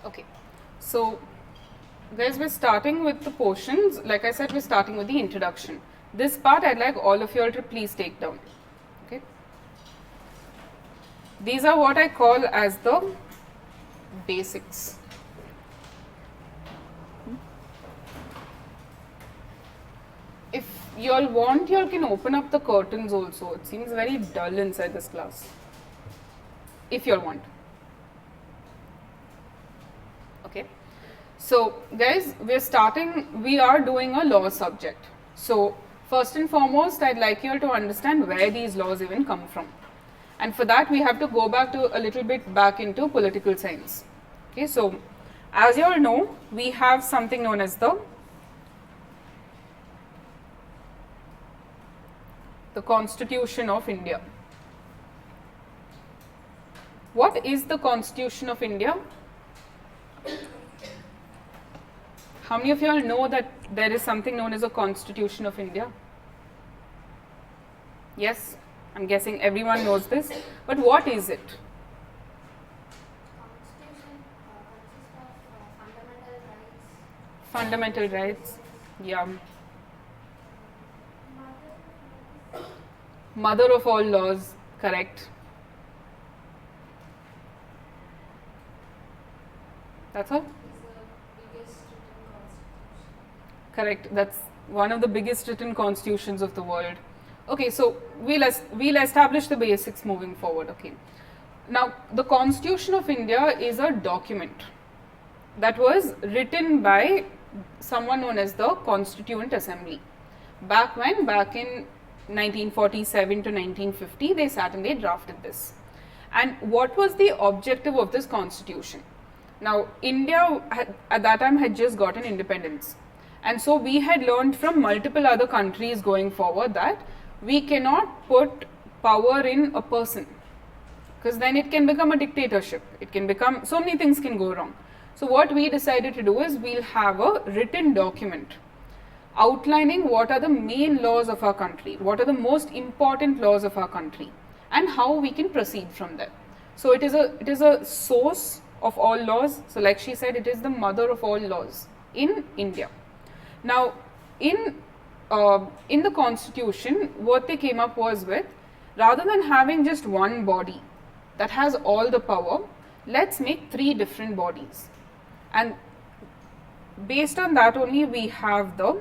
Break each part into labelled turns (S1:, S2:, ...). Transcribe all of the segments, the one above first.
S1: Okay, so guys, we're starting with the portions. Like I said, we're starting with the introduction. This part I'd like all of you all to please take down. Okay, these are what I call as the basics. If you all want, you all can open up the curtains also. It seems very dull inside this class. If you all want. Okay. So guys, we are doing a law subject. So first and foremost, I'd like you all to understand where these laws even come from. And for that, we have to go back to a little bit back into political science. Okay, so as you all know, we have something known as the Constitution of India. What is the Constitution of India? How many of you all know that there is something known as a Constitution of India? Yes, I'm guessing everyone knows this. But what is it?
S2: Constitution consists of
S1: Fundamental rights. Yeah. Mother of all laws. Correct. That's all? Correct. That's one of the biggest written constitutions of the world. Okay, so we'll establish the basics moving forward. Okay. Now, the Constitution of India is a document that was written by someone known as the Constituent Assembly. Back in 1947 to 1950, they sat and they drafted this. And what was the objective of this constitution? Now, India at that time had just gotten independence. And so we had learned from multiple other countries going forward that we cannot put power in a person, because then it can become a dictatorship. It can become, so many things can go wrong. So what we decided to do is we'll have a written document outlining what are the main laws of our country, what are the most important laws of our country, and how we can proceed from there. So it is a source of all laws. So like she said, it is the mother of all laws in India. Now, in the constitution, what they came up was with, rather than having just one body that has all the power, let's make 3 different bodies. And based on that only, we have the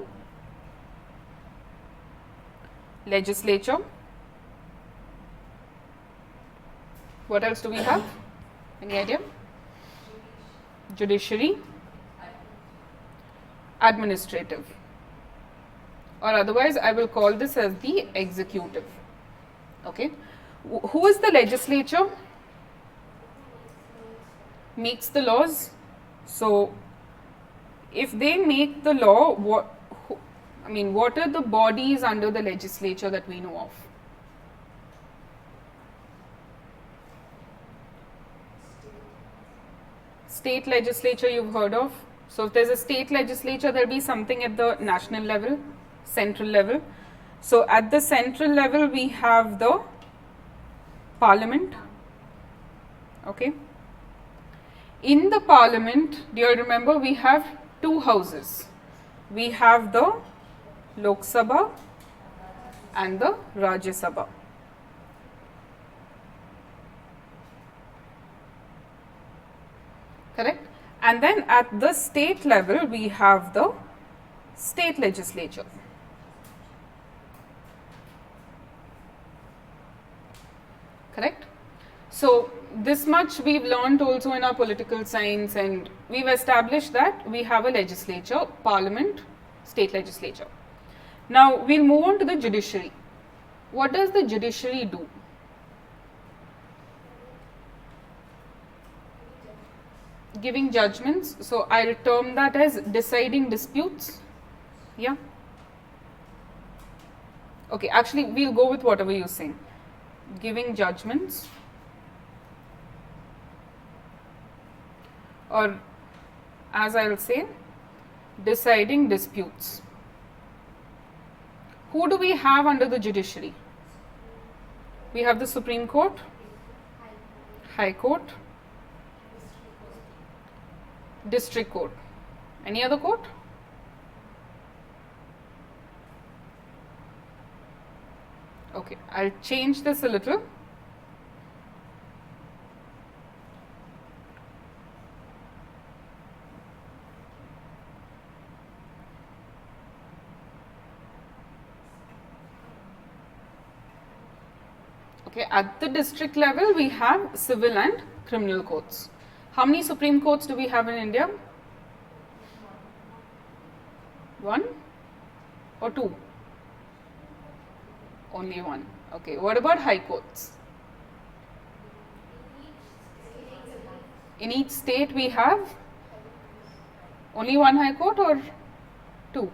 S1: legislature. What else do we have? Any idea? Judiciary. Administrative, or otherwise I will call this as the executive. Okay, who is the legislature? Makes the laws. So if they make the law, what are the bodies under the legislature that we know of? State legislature you've heard of. So if there's a state legislature, there'll be something at the national level, central level. So at the central level, we have the parliament. Okay. In the parliament, do you all remember, we have 2 houses. We have the Lok Sabha and the Rajya Sabha. Correct? And then at the state level, we have the state legislature. Correct? So this much we've learned also in our political science, and we've established that we have a legislature, parliament, state legislature. Now we'll move on to the judiciary. What does the judiciary do? Giving judgments. So I'll term that as deciding disputes. Yeah. Okay, actually we'll go with whatever you're saying. Giving judgments, or as I'll say, deciding disputes. Who do we have under the judiciary? We have the Supreme Court, High Court, district court. Any other court? Okay, I'll change this a little. Okay, at the district level, we have civil and criminal courts. How many Supreme Courts do we have in India? One or two? Only one. Okay, what about high courts? In each state we have only one high court or two?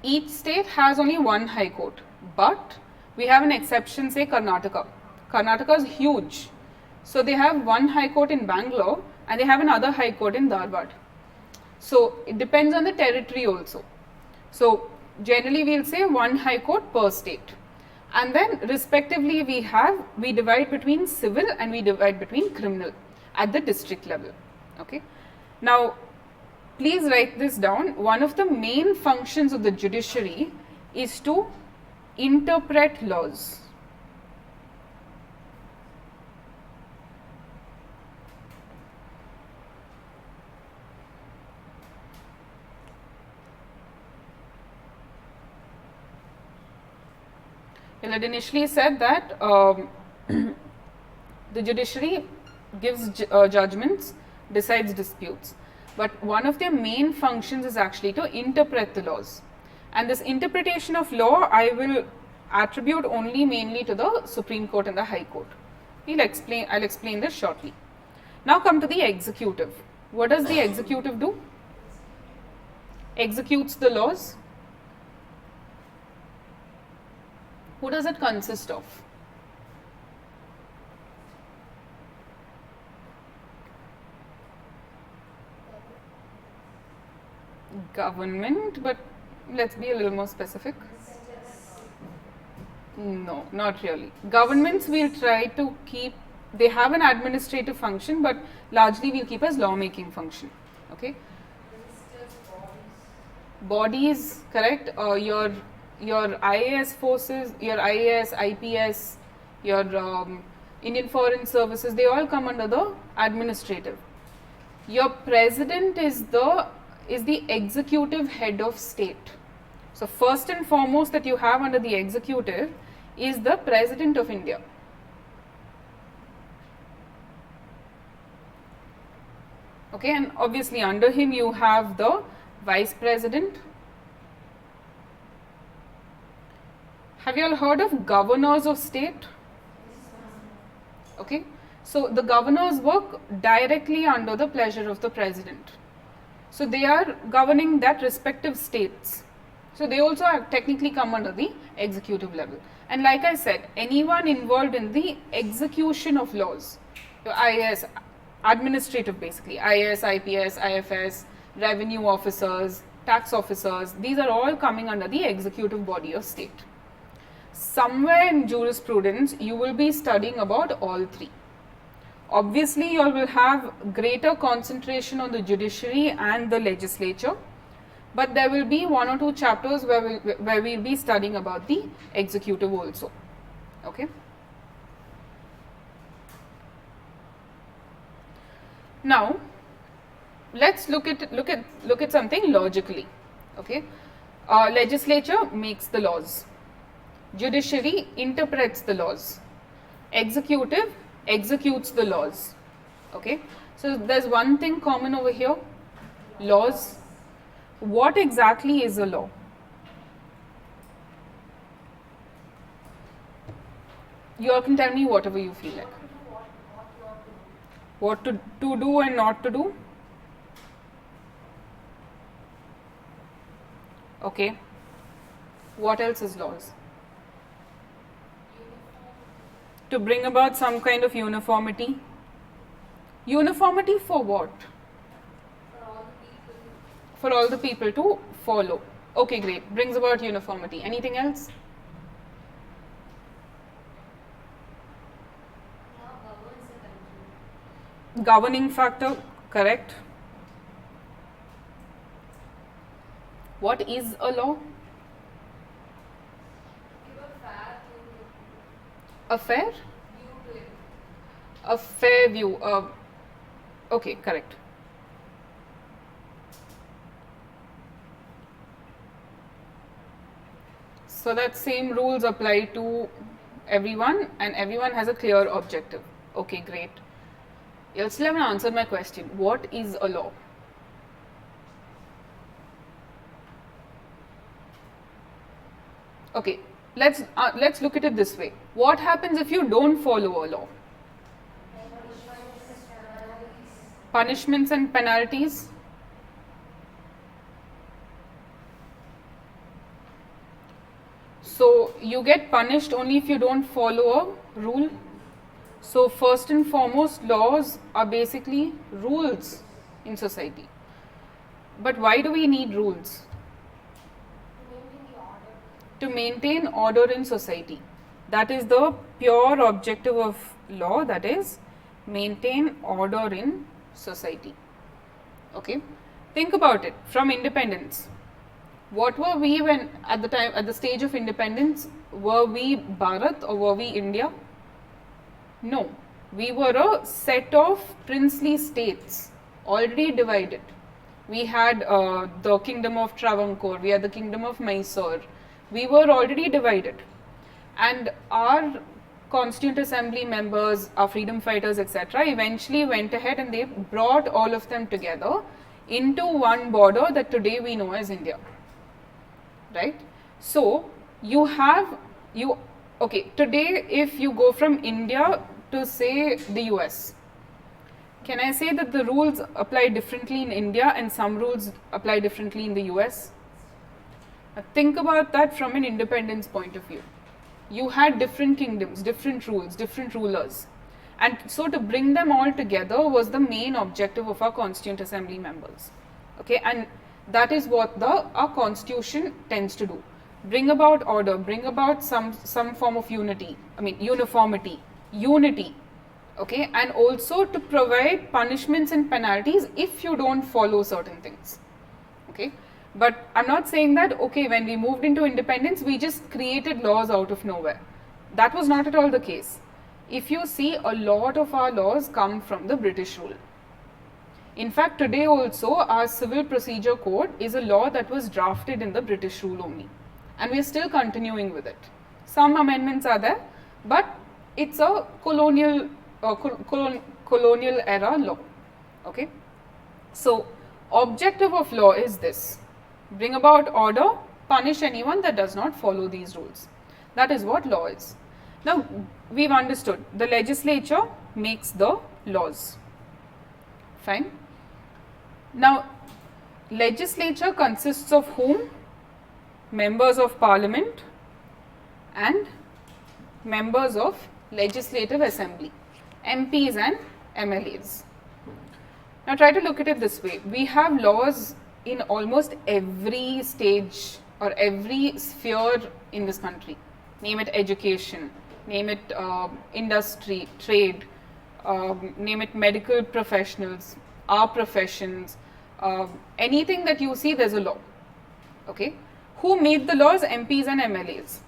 S1: Each state has only one high court, but we have an exception, say Karnataka. Karnataka is huge. So they have one high court in Bangalore and they have another high court in Dharwad. So it depends on the territory also. So generally we'll say one high court per state. And then respectively we divide between civil and we divide between criminal at the district level. Okay. Now please write this down. One of the main functions of the judiciary is to interpret laws. Well, it initially said that the judiciary gives judgments, decides disputes. But one of their main functions is actually to interpret the laws. And this interpretation of law, I will attribute only mainly to the Supreme Court and the High Court. I'll explain this shortly. Now come to the executive. What does the executive do? Executes the laws. Who does it consist of? Government, but let's be a little more specific. No, not really. Governments we'll try to keep, they have an administrative function, but largely we'll keep as lawmaking function. Okay. Bodies, correct. Your IAS forces, your IAS, IPS, your Indian Foreign Services, they all come under the administrative. Your president is the executive head of state. So first and foremost that you have under the executive is the President of India. Okay, and obviously under him you have the Vice President. Have you all heard of governors of state? Okay, so the governors work directly under the pleasure of the President. So they are governing that respective states. So they also technically come under the executive level. And like I said, anyone involved in the execution of laws, IAS, administrative basically, IAS, IPS, IFS, revenue officers, tax officers, these are all coming under the executive body of state. Somewhere in jurisprudence, you will be studying about all three. Obviously, you all will have greater concentration on the judiciary and the legislature, but there will be one or two chapters where we'll be studying about the executive also. Okay. Now, let's look at something logically. Okay. Legislature makes the laws. Judiciary interprets the laws. Executive executes the laws. Okay. So there's one thing common over here. Laws. What exactly is a law? You all can tell me whatever you feel like. What to do and not to do? Okay. What else is laws? To bring about some kind of uniformity. Uniformity for what? For all the people to follow. Okay, great. Brings about uniformity. Anything else?
S2: Law governs
S1: Governing factor, correct. What is a law? A fair? A fair view. Okay, correct. So that same rules apply to everyone and everyone has a clear objective. Okay, great. You still haven't answered my question. What is a law? Okay, let's look at it this way. What happens if you don't follow a law? Punishments and penalties. So you get punished only if you don't follow a rule. So first and foremost, laws are basically rules in society. But why do we need rules? To maintain order in society. That is the pure objective of law, that is maintain order in society. Okay, think about it. From independence, what were we when at the stage of independence? Were we Bharat or were we India? No, we were a set of princely states already divided. We had the kingdom of Travancore, we had the kingdom of Mysore. We were already divided, and our Constituent Assembly members, our freedom fighters, etc., eventually went ahead and they brought all of them together into one border that today we know as India. Right? So okay, today if you go from India to say the US, can I say that the rules apply differently in India and some rules apply differently in the US? Think about that from an independence point of view. You had different kingdoms, different rules, different rulers. And so to bring them all together was the main objective of our Constituent Assembly members. Okay, and that is what our constitution tends to do. Bring about order, bring about some form of unity, uniformity, unity. Okay, and also to provide punishments and penalties if you don't follow certain things. Okay. But I'm not saying that, okay, when we moved into independence, we just created laws out of nowhere. That was not at all the case. If you see, a lot of our laws come from the British rule. In fact, today also, our Civil Procedure Code is a law that was drafted in the British rule only. And we're still continuing with it. Some amendments are there, but it's a colonial era law. Okay? So, objective of law is this. Bring about order, punish anyone that does not follow these rules. That is what law is. Now, we've understood the legislature makes the laws. Fine. Now, legislature consists of whom? Members of parliament and members of legislative assembly, MPs and MLAs. Now, try to look at it this way. We have laws in almost every stage or every sphere in this country. Name it education, name it industry, trade, name it medical professionals, our professions, anything that you see, there's a law. Okay? Who made the laws? MPs and MLAs.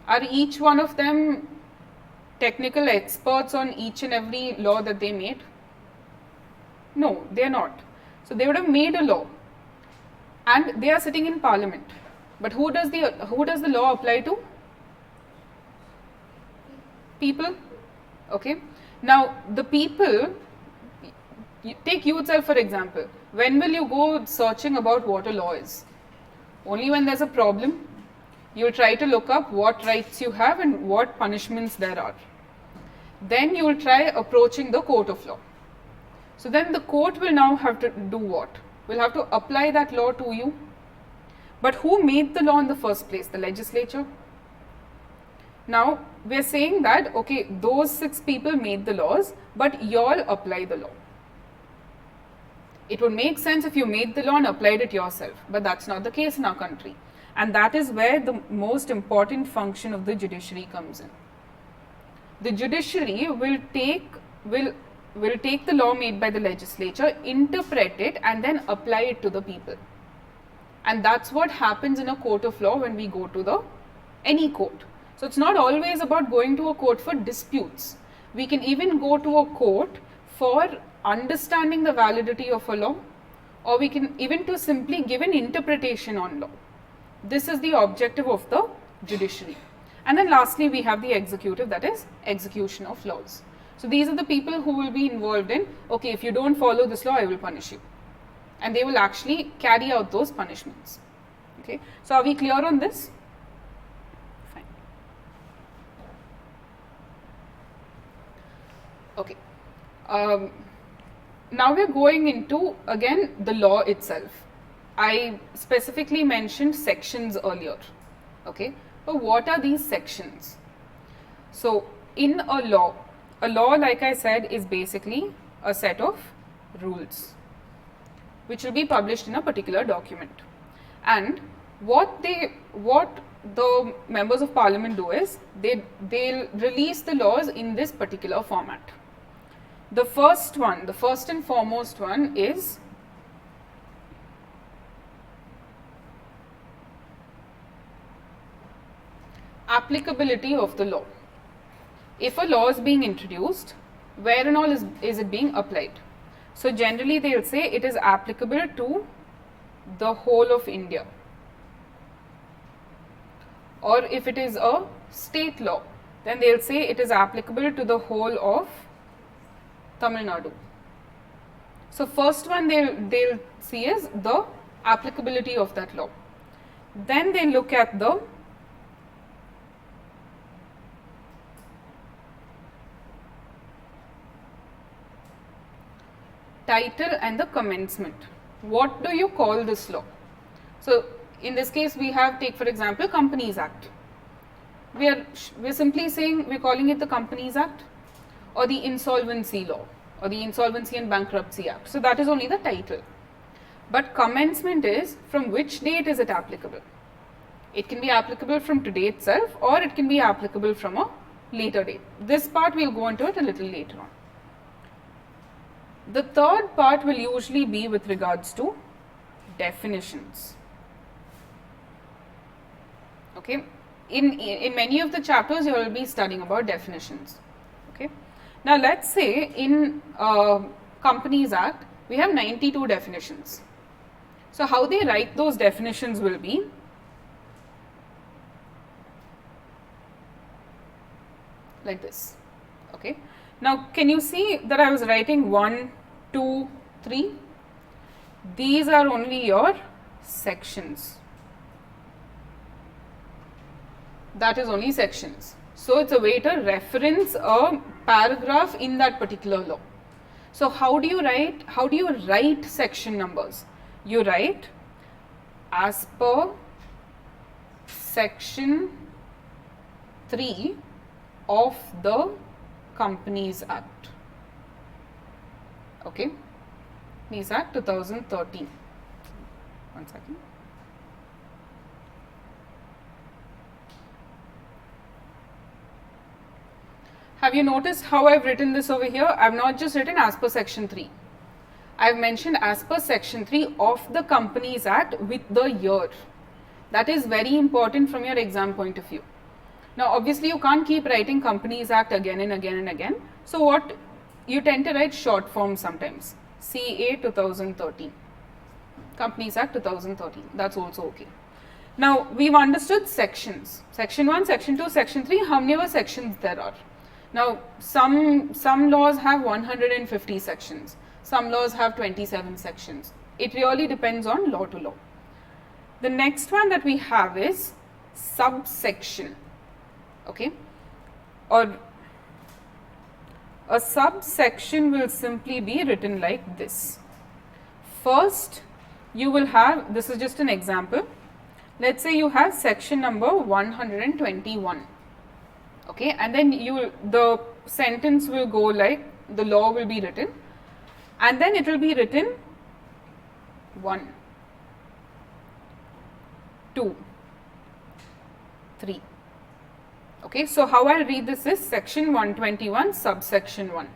S1: Are each one of them technical experts on each and every law that they made? No, they're not. So they would have made a law. And they are sitting in parliament. But who does the law apply to? People. Okay. Now, the people, take you itself for example. When will you go searching about what a law is? Only when there's a problem. You'll try to look up what rights you have and what punishments there are. Then you'll try approaching the court of law. So then the court will now have to do what? Will have to apply that law to you. But who made the law in the first place? The legislature. Now, we're saying that, okay, those 6 people made the laws, but y'all apply the law. It would make sense if you made the law and applied it yourself, but that's not the case in our country. And that is where the most important function of the judiciary comes in. The judiciary will will take the law made by the legislature, interpret it, and then apply it to the people. And that's what happens in a court of law when we go to any court. So it's not always about going to a court for disputes. We can even go to a court for understanding the validity of a law, or we can even to simply give an interpretation on law. This is the objective of the judiciary. And then lastly, we have the executive, that is execution of laws. So these are the people who will be involved in, okay, if you don't follow this law, I will punish you. And they will actually carry out those punishments. Okay, so are we clear on this? Fine. Okay. Now we're going into, again, the law itself. I specifically mentioned sections earlier. Okay, but what are these sections? So in a law, like I said, is basically a set of rules which will be published in a particular document. And what the members of parliament do is they'll release the laws in this particular format. The first and foremost one is applicability of the law. If a law is being introduced, where and all is it being applied? So generally they'll say it is applicable to the whole of India. Or if it is a state law, then they'll say it is applicable to the whole of Tamil Nadu. So first one they'll see is the applicability of that law. Then they look at the title and the commencement. What do you call this law? So in this case we have, take for example, Companies Act. We're simply saying we're calling it the Companies Act, or the Insolvency Law, or the Insolvency and Bankruptcy Act. So that is only the title. But commencement is from which date is it applicable? It can be applicable from today itself, or it can be applicable from a later date. This part we'll go into it a little later on. The third part will usually be with regards to definitions. Okay, in many of the chapters you will be studying about definitions. Okay, now let's say in Companies Act we have 92 definitions. So how they write those definitions will be like this. Okay, now can you see that I was writing 1, 2, 3? These are only your sections. That is only sections. So it's a way to reference a paragraph in that particular law. So how do you write section numbers? You write as per section 3 of the Companies Act. Okay, Companies Act 2013. One second. Have you noticed how I've written this over here? I've not just written as per section 3. I've mentioned as per section 3 of the Companies Act with the year. That is very important from your exam point of view. Now obviously you can't keep writing Companies Act again and again and again. So what you tend to write short form sometimes. CA 2013. Companies Act 2013. That's also okay. Now we've understood sections. Section 1, section 2, section 3. How many other sections there are? Now some laws have 150 sections. Some laws have 27 sections. It really depends on law to law. The next one that we have is subsection. Okay, or a subsection will simply be written like this. First you will have, this is just an example, let's say you have section number 121. Okay, and then the sentence will go like, the law will be written, and then it will be written 1, 2, 3. Okay, so how I'll read this is section 121 subsection 1.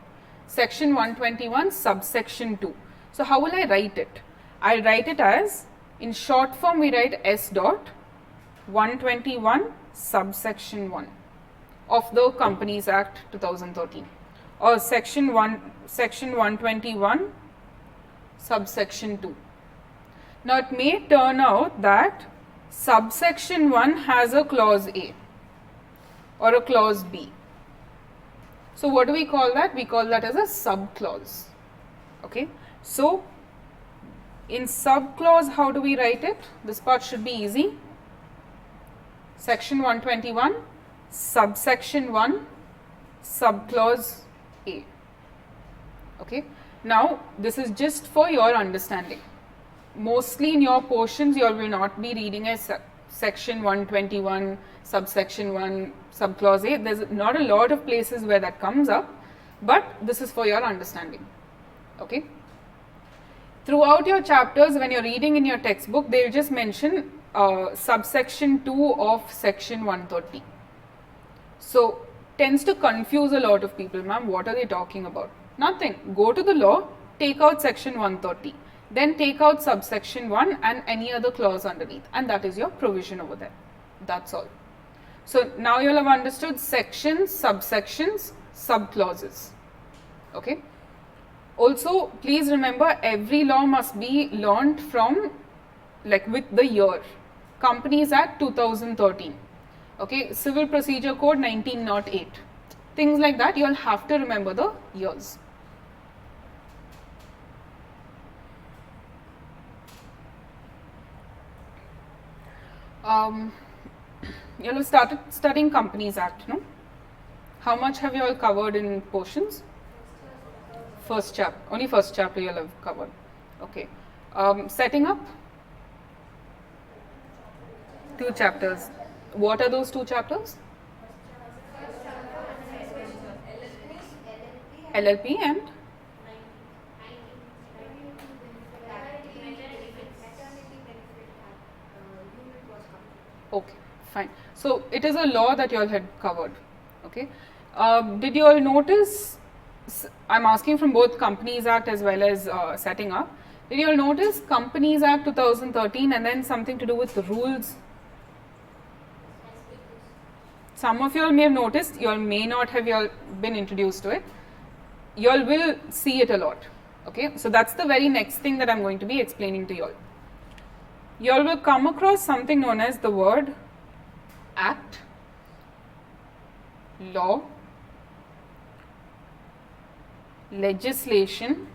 S1: section 121 subsection 2. So how will I write it? I'll write it as, in short form we write S dot 121 subsection 1 of the Companies Act 2013, or section 121 subsection 2. Now it may turn out that subsection 1 has a clause A or a clause B. So what do we call that? We call that as a subclause. Okay. So in subclause, how do we write it? This part should be easy. Section 121, subsection 1, subclause A. Okay. Now this is just for your understanding. Mostly in your portions, you will not be reading as section 121, subsection 1, subclause A. There's not a lot of places where that comes up, but this is for your understanding. Okay. Throughout your chapters, when you're reading in your textbook, they'll just mention subsection 2 of section 130. So, tends to confuse a lot of people. Ma'am, what are they talking about? Nothing. Go to the law, take out section 130. Then take out subsection 1 and any other clause underneath, and that is your provision over there. That's all. So now you'll have understood sections, subsections, subclauses. Okay. Also, please remember, every law must be learnt from, like, with the year. Companies Act 2013. Okay. Civil Procedure Code 1908. Things like that, you'll have to remember the years. You have started studying Companies Act, no? How much have you all covered in portions? First chapter, only first chapter you all have covered. Okay. Setting up? 2 chapters. What are those 2 chapters? LLP and? Okay, fine. So it is a law that you all had covered. Okay. Did you all notice? I'm asking from both Companies Act as well as setting up. Did you all notice Companies Act 2013 and then something to do with the rules? Some of you all may have noticed. You all may not have you all been introduced to it. You all will see it a lot. Okay. So that's the very next thing that I'm going to be explaining to you all. You all will come across something known as the word act, law, legislation,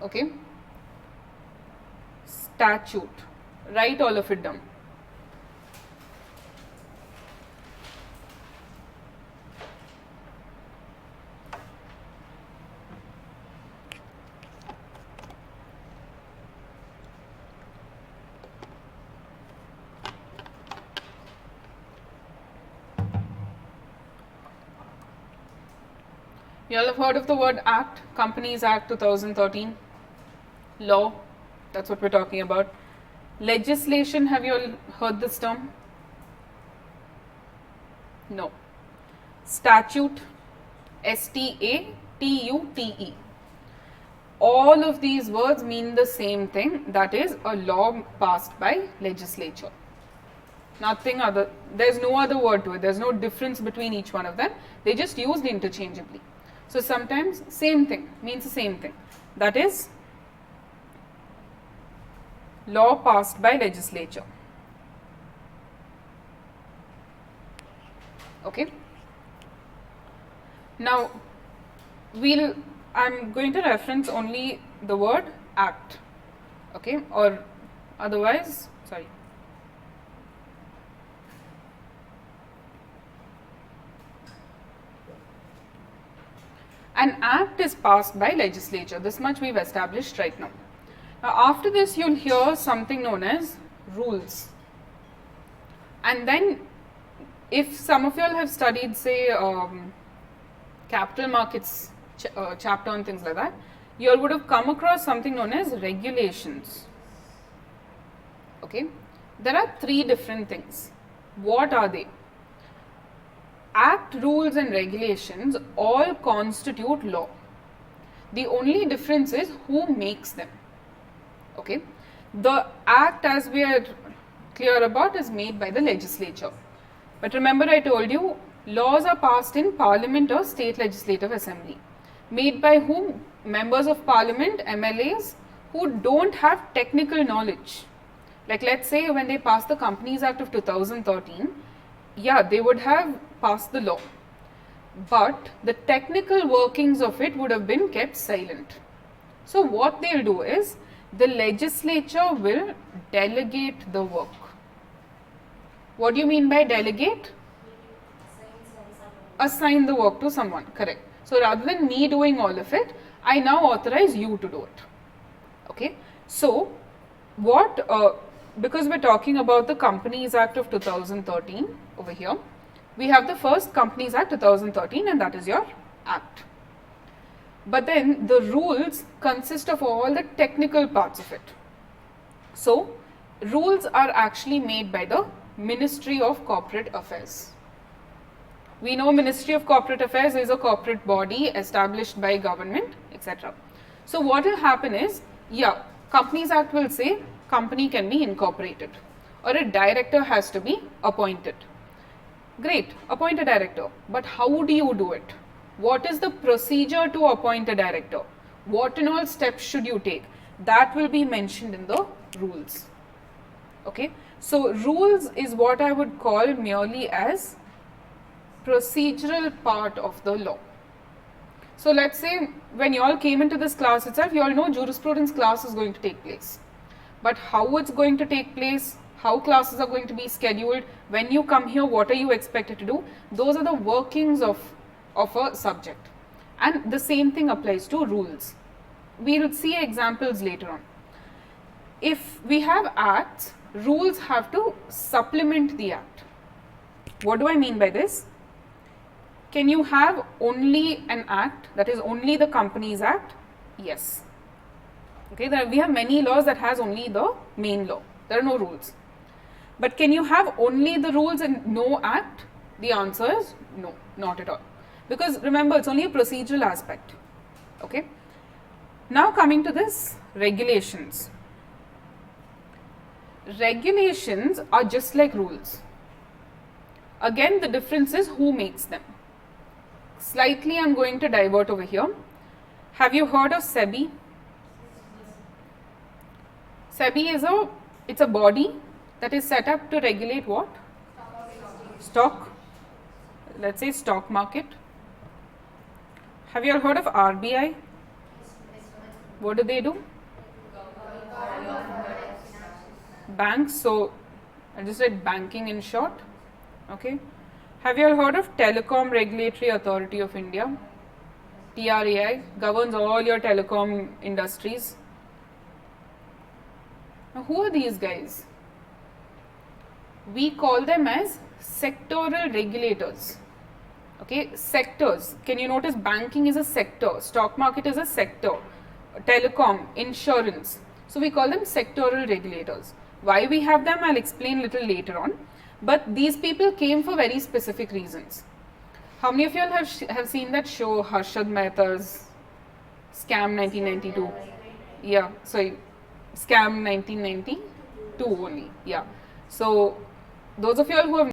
S1: okay, statute. Write all of it down. You all have heard of the word Act, Companies Act 2013, law, that's what we're talking about. Legislation, have you all heard this term? No. Statute, S-T-A-T-U-T-E. All of these words mean the same thing, that is a law passed by legislature. Nothing other, there's no other word to it, there's no difference between each one of them, they just used interchangeably. So sometimes same thing, means the same thing, that is law passed by legislature. Okay. Now I'm going to reference only the word act, okay, or otherwise, sorry. An act is passed by legislature. This much we've established right now. Now, after this, you'll hear something known as rules. And then, if some of you all have studied, say, capital markets chapter and things like that, you all would have come across something known as regulations. Okay. There are 3 different things. What are they? Act act, rules and regulations all constitute law. The only difference is who makes them. Okay. The act, as we are clear about, is made by the legislature. But remember, I told you, laws are passed in Parliament or State Legislative Assembly. Made by whom? Members of Parliament, MLAs, who don't have technical knowledge. Like let's say when they passed the Companies Act of 2013, yeah, they would have passed the law. But the technical workings of it would have been kept silent. So what they'll do is, the legislature will delegate the work. What do you mean by delegate? Assign the work to someone, correct. So rather than me doing all of it, I now authorize you to do it. Okay. So what, because we're talking about the Companies Act of 2013 over here, we have the first Companies Act 2013 and that is your act. But then the rules consist of all the technical parts of it. So rules are actually made by the Ministry of Corporate Affairs. We know Ministry of Corporate Affairs is a corporate body established by government, etc. So what will happen is, yeah, Companies Act will say company can be incorporated or a director has to be appointed. Great, appoint a director, but how do you do it? What is the procedure to appoint a director? What and all steps should you take? That will be mentioned in the rules. Okay, so rules is what I would call merely as procedural part of the law. So let's say when you all came into this class itself, you all know jurisprudence class is going to take place. But how it's going to take place, how classes are going to be scheduled, when you come here, what are you expected to do? Those are the workings of a subject. And the same thing applies to rules. We will see examples later on. If we have acts, rules have to supplement the act. What do I mean by this? Can you have only an act, that is only the Companies Act? Yes. Okay, we have many laws that has only the main law. There are no rules. But can you have only the rules and no act? The answer is no, not at all. Because remember, it's only a procedural aspect. Okay. Now coming to this, regulations. Regulations are just like rules. Again, the difference is who makes them. Slightly I'm going to divert over here. Have you heard of SEBI? SEBI is it's a body that is set up to regulate what? Stock. Let's say stock market. Have you all heard of RBI? What do they do? Banks. So I just said banking in short. Okay. Have you all heard of Telecom Regulatory Authority of India? TRAI governs all your telecom industries. Now who are these guys? We call them as sectoral regulators. Okay, sectors. Can you notice banking is a sector, stock market is a sector, telecom, insurance. So we call them sectoral regulators. Why we have them, I'll explain little later on. But these people came for very specific reasons. How many of you all have seen that show Harshad Mehta's Scam 1992? Yeah, sorry, Scam 1992 only. Yeah. So those of you all who have